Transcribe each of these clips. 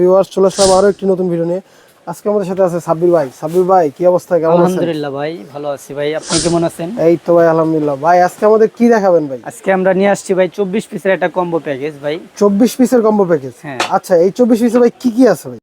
Viewers চলে আসলাম আরো একটি নতুন ভিডিও নিয়ে। আজকে আমাদের সাথে আছে সাব্বির ভাই। সাব্বির ভাই কি অবস্থা, কেমন আছেন? আলহামদুলিল্লাহ ভাই, ভালো আছি ভাই। আপনি কেমন আছেন? এই তো ভাই আলহামদুলিল্লাহ। ভাই আজকে আমাদের কি দেখাবেন ভাই? আজকে আমরা নিয়ে আসছি ভাই 24 পিসের একটা কম্বো প্যাকেজ ভাই। 24 পিসের কম্বো প্যাকেজ। হ্যাঁ। আচ্ছা, এই 24 পিসে ভাই কি কি আছে ভাই?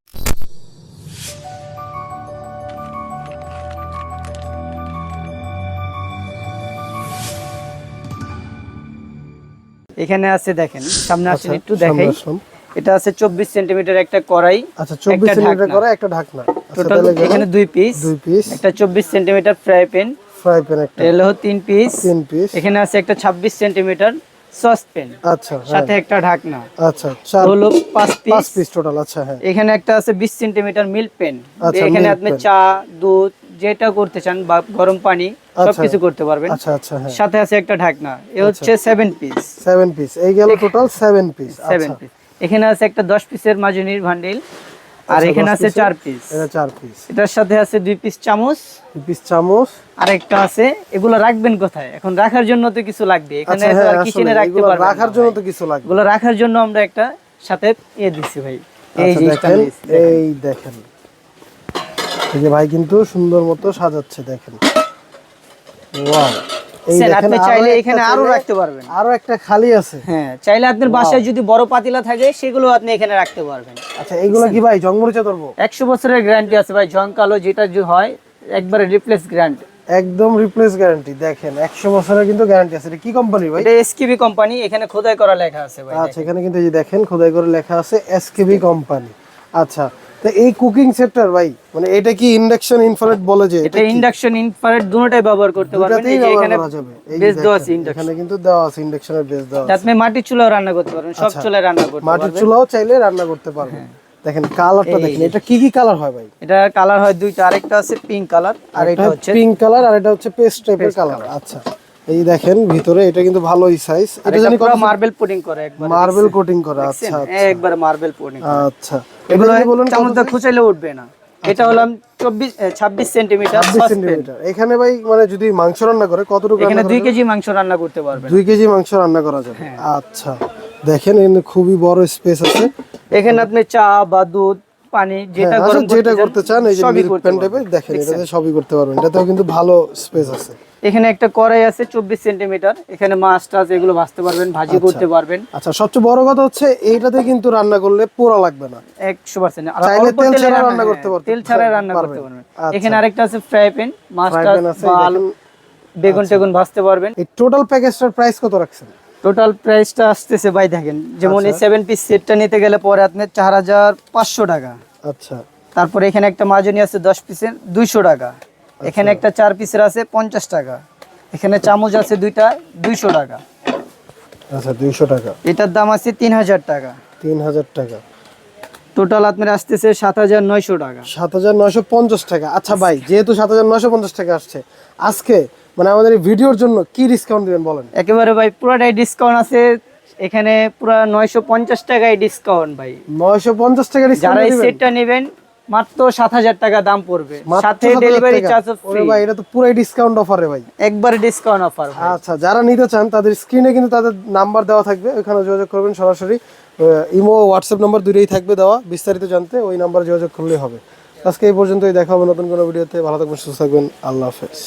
এখানে আছে দেখেন, সামনে আসেন আচ্ছা, একটু দেখাই। সামনে আসুন। এটা আছে 24 সেন্টিমিটার একটা কড়াই। আচ্ছা, 24 সেন্টিমিটার করে একটা ঢাকনা। আচ্ছা, টোটাল তাহলে এখানে দুই পিস। দুই পিস। একটা 24 centimetre fry pan. Fry pan একটা। এলো 3 পিস। 3 পিস। এখানে আছে একটা 26 সেন্টিমিটার সস প্যান। আচ্ছা, সাথে একটা ঢাকনা। আচ্ছা, 4 হলো 5 পিস। 5 piece total. আচ্ছা, হ্যাঁ। এখানে একটা আছে 20 সেন্টিমিটার মিল্ক প্যান। আচ্ছা, এখানে milk আপনি pan। চা, দুধ যেটা করতে চান বা গরম পানি সবকিছু করতে পারবেন। আচ্ছা, আচ্ছা, হ্যাঁ। সাথে আছে একটা ঢাকনা। এ হচ্ছে 7 পিস। 7 পিস। এই গেল টোটাল 7 পিস। 7 আচ্ছা। পিস। এখানে আছে একটা 10 পিসের মাজনির বান্ডিল। আর আচ্ছা, এখানে 10 আছে পিসের, 4 পিস। এটা 4 পিস। এটার সাথে আছে 2 পিস চামচ। 2 পিস চামচ। আর একটা আছে, এগুলো রাখবেন কোথায়? এখন রাখার জন্য তো কিছু লাগবে। এখানে আচ্ছা, হ্যাঁ, কিচেনে আসলে রাখতে এগুলো পারবেন। রাখার জন্য তো কিছু লাগবে। এগুলো রাখার জন্য আমরা একটা সাথে দিছি ভাই। এই আচ্ছা, যে দেখেন, এই দেখেন, এই যে ভাই কিন্তু সুন্দর মতো সাজাচ্ছে, দেখেন। ওয়াও! এই দেখেন, আপনি আরো চাইলে একটা এখানে আরো রাখতে পারবেন। আরো একটা খালি আছে। হ্যাঁ, চাইলে আপনার বাসায় যদি বড় পাতিলা থাকে সেগুলো আপনি এখানে রাখতে পারবেন। আচ্ছা, এইগুলো কি ভাই জংমরিচা ধরবো? 100 বছরের গ্যারান্টি আছে ভাই। জং কালো যেটা হয় একবারে রিপ্লেস গ্যারান্টি। একদম রিপ্লেস গ্যারান্টি। দেখেন 100 বছরের কিন্তু গ্যারান্টি আছে। এটা কি কোম্পানি ভাই? এটা এসকেবি কোম্পানি, এখানে খোদাই করা লেখা আছে ভাই। আচ্ছা, এখানে কিন্তু এই যে দেখেন খোদাই করে লেখা আছে এসকেবি কোম্পানি। আচ্ছা, তো এই কুকিং সেক্টর ভাই, মানে এটা কি ইন্ডাকশন ইনফ্রারেড বলে যে এটা ইন্ডাকশন ইনফ্রারেড দুটোটাই ব্যবহার করতে পারবেন। দুটাতেই এই যে ব্যবহার এখানে করা যাবে। এই যে বেস দেওয়া দেখেন, আছে ইন্ডাকশন। এখানে কিন্তু দেওয়া আছে ইন্ডাকশনের বেস দেওয়া আছে। আপনি মাটির চুলাও রান্না করতে পারবেন, সব চুলায় রান্না করতে পারবেন। মাটির চুলাও চাইলে রান্না করতে পারবেন। দেখেন কালারটা দেখেন, এটা কি কি কালার হয় ভাই? এটা কালার হয় দুইটা, আরেকটা আছে পিঙ্ক কালার আর এটা হচ্ছে পিঙ্ক কালার, আর এটা হচ্ছে পেস্ট টাইপের কালার। আচ্ছা, এই দেখেন ভিতরে এটা কিন্তু ভালোই সাইজ। এটা জানি পুরো মার্বেল পুডিং করে একবার। মার্বেল কোটিং করা। আচ্ছা, একবার মার্বেল পুডিং। আচ্ছা, এগুলো এটা বলুন চামচটা খুঁচাইলে উঠবে না। এটা হলো 26 সেন্টিমিটার 26 সেন্টিমিটার। এখানে ভাই মানে যদি মাংস রান্না করে কতটুকু? এখানে 2 কেজি মাংস রান্না করতে পারবেন। 2 কেজি মাংস রান্না করা যাবে। আচ্ছা, দেখেন এখানে খুবই বড় স্পেস আছে। এখানে আপনি চা বা দুধ, পানি যেটা গরম যেটা করতে চান, এই যে মিল্ক প্যান টাইপের, দেখেন এটাতে সবই করতে পারবেন। এটাতেও কিন্তু ভালো স্পেস আছে। এখানে একটা কড়াই আছে 24 সেন্টিমিটার। এখানে মাছ টাছ এগুলো ভাজতে পারবেন, ভাজি করতে পারবেন। আচ্ছা, সবচেয়ে বড় কথা হচ্ছে এইটাতে কিন্তু রান্না করলে পোড়া লাগবে না। 100%। আর চাইলে অল্প তেল তেলে ছাড়া রান্না করতে পারবেন। তেল ছাড়া রান্না করতে পারবেন। আচ্ছা। এখানে আরেকটা আছে ফ্রাই প্যান, মাছ ফ্রাই টাছ প্যান আছে, বা আলু, বেগুন টেগুন ভাজতে পারবেন। এই টোটাল প্যাকেজটার প্রাইস কত রাখছেন? টোটাল প্রাইসটা আসতেছে ভাই দেখেন, যেমন এই 7 পিস সেটটা নিতে গেলে পরে আপনার 4500 টাকা। আচ্ছা, তারপরে এখানে একটা মাজনি আছে 10 পিসের 200 টাকা। এখানে একটা 4 পিসের আছে 50 টাকা। এখানে চামচ আছে দুইটা 200 টাকা। আচ্ছা, 200 টাকা। এটার দাম আছে 3000 টাকা। 3000 টাকা। টোটাল আপনার আসতেছে 7900 টাকা। 7950 টাকা। আচ্ছা ভাই, যেহেতু 7950 টাকা আসছে, আজকে মানে আমাদের এই ভিডিওর জন্য কি ডিসকাউন্ট দিবেন বলেন? একেবারে ভাই পুরাটাই ডিসকাউন্ট আছে। এখানে পুরা 950 টাকায় ডিসকাউন্ট ভাই। 950 টাকা যারা ডিসকাউন্ট এই দিবেন? সেটটা নেবেন মাত্র 7000 টাকা দাম পড়বে, মাত্র সাথে 7000 ডেলিভারি টাকা? চার্জ ওরে ফ্রি। ভাই, এটা তো পুরাই ডিসকাউন্ট অফারে ভাই। একবার ডিসকাউন্ট অফার। আচ্ছা, যারা নিতে চান তাদের স্ক্রিনে কিন্তু তাদের নাম্বার দেওয়া থাকবে, ওখানে যোগাযোগ করবেন সরাসরি। ইমো হোয়াটসঅ্যাপ নাম্বার দুটোই থাকবে দেওয়া। বিস্তারিত জানতে ওই নাম্বারে যোগাযোগ করলেই হবে। আজকে এই পর্যন্তই, দেখা হবে নতুন কোনো ভিডিওতে। ভালো থাকবেন, সুস্থ থাকবেন। আল্লাহ হাফেজ।